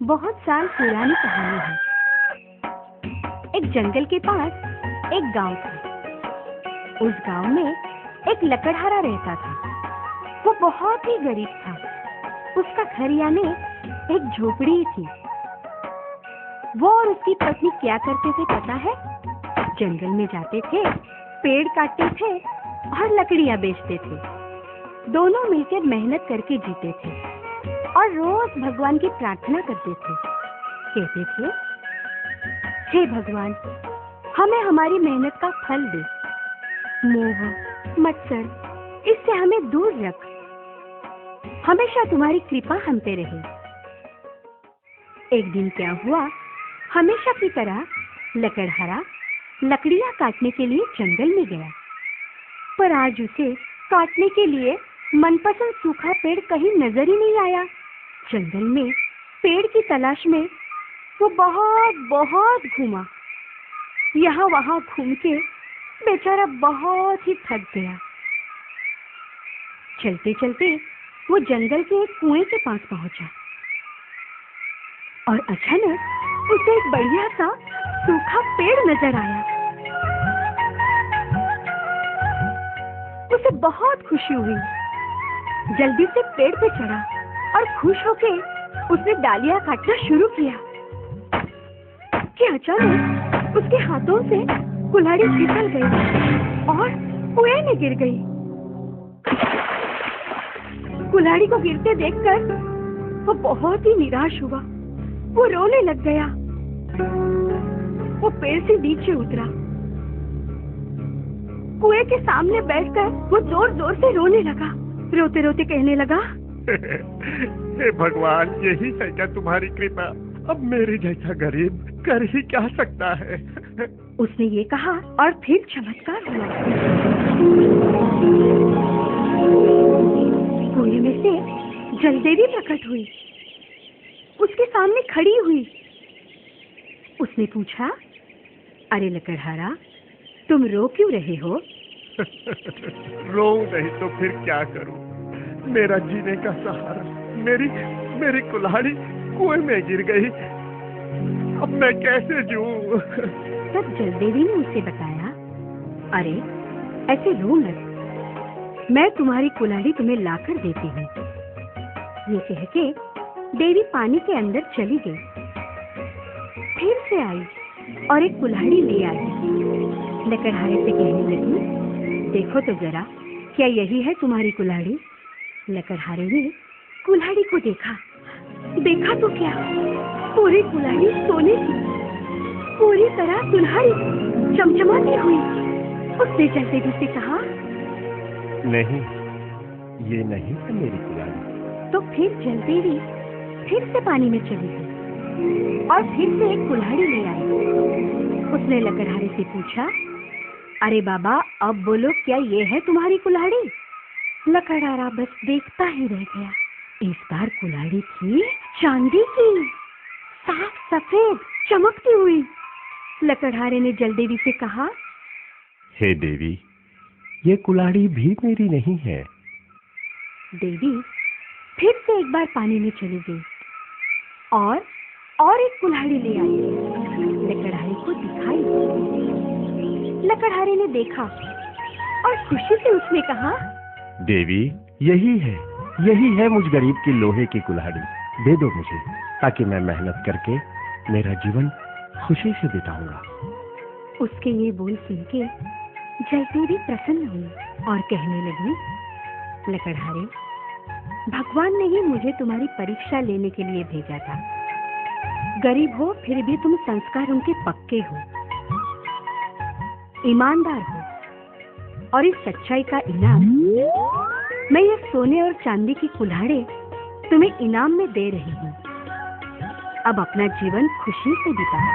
बहुत साल पुरानी कहानी है। एक जंगल के पास एक गांव था। उस गांव में एक लकड़हारा रहता था। वो बहुत ही गरीब था। उसका घर यानी एक झोपड़ी ही थी। वो और उसकी पत्नी क्या करते थे पता है? जंगल में जाते थे, पेड़ काटते थे और लकड़ियां बेचते थे। दोनों मिलकर मेहनत करके जीते थे और रोज भगवान की प्रार्थना करते थे। कहते थे, हे भगवान, हमें हमारी मेहनत का फल दे। मोह, मत्सर, इससे हमें दूर रख। हमेशा तुम्हारी कृपा हम पे रहे। एक दिन क्या हुआ? हमेशा की तरह लकड़हारा लकड़ियां काटने के लिए जंगल में गया, पर आज उसे काटने के लिए मनपसंद सूखा पेड़ कहीं नजर ही नहीं आया। जंगल में पेड़ की तलाश में वो बहुत घूमा। यहाँ वहां घूम के बेचारा बहुत ही थक गया। चलते चलते वो जंगल के एक कुएं के पास पहुंचा और अचानक उसे एक बढ़िया सा सूखा पेड़ नजर आया। उसे बहुत खुशी हुई। जल्दी से पेड़ पे चढ़ा और खुश होके उसने डालियां काटना शुरू किया कि अचानक उसके हाथों से कुल्हाड़ी फिसल गई और कुएं में गिर गई। कुल्हाड़ी को गिरते देखकर वो बहुत ही निराश हुआ। वो रोने लग गया। वो पेड़ से नीचे उतरा। कुएं के सामने बैठकर वो जोर जोर से रोने लगा। रोते रोते कहने लगा, हे भगवान, यही है क्या तुम्हारी कृपा? अब मेरे जैसा गरीब कर ही क्या सकता है? उसने ये कहा और फिर चमत्कार हुआ। कुएं में से जलदेवी प्रकट हुई। उसके सामने खड़ी हुई। उसने पूछा, अरे लकड़हारा, तुम रो क्यों रहे हो? रो नहीं तो फिर क्या करूं? मेरा जीने का सहारा, मेरी कुल्हाड़ी कुएं में गिर गई। अब मैं कैसे जीऊं? तब जलदेवी ने उसे बताया, अरे ऐसे रो मत, मैं तुम्हारी कुल्हाड़ी तुम्हें लाकर देती हूँ। ये कह के देवी पानी के अंदर चली गई। फिर से आई और एक कुल्हाड़ी ले आई। लकड़हारे से कहने लगी, देखो तो जरा, क्या यही है तुम्हारी कुल्हाड़ी? लकड़हारे ने कुल्हाड़ी को देखा तो क्या, पूरी कुल्हाड़ी सोने की, पूरी तरह कुल्हाड़ी चमचमाती हुई। उसने जलदेवी से कहा, नहीं, ये नहीं है मेरी कुल्हाड़ी। तो फिर जलदेवी फिर से पानी में चली गई और फिर से एक कुल्हाड़ी ले आई। उसने लकड़हारे से पूछा, अरे बाबा, अब बोलो, क्या ये है तुम्हारी कुल्हाड़ी? लकड़हारा बस देखता ही रह गया। इस बार कुल्हाड़ी थी चांदी की, साफ सफेद, चमकती हुई। लकड़हारे ने जलदेवी से कहा, हे देवी, ये कुल्हाड़ी भी मेरी नहीं है। देवी फिर से एक बार पानी में चली गई और एक कुल्हाड़ी ले आई। लकड़हारे को दिखाई। लकड़हारे ने देखा और खुशी से उसने कहा, देवी, यही है मुझ गरीब की लोहे की कुल्हाड़ी। दे दो मुझे, ताकि मैं मेहनत करके मेरा जीवन खुशी से बिताऊंगा। उसके ये बोल सुन के जलदेवी प्रसन्न हुई और कहने लगी, लकड़हारे, भगवान ने ही मुझे तुम्हारी परीक्षा लेने के लिए भेजा था। गरीब हो फिर भी तुम संस्कारों के पक्के हो, ईमानदार हो, और इस सच्चाई का इनाम मैं ये सोने और चांदी की कुल्हाड़ी तुम्हें इनाम में दे रही हूँ। अब अपना जीवन खुशी से बिताओ।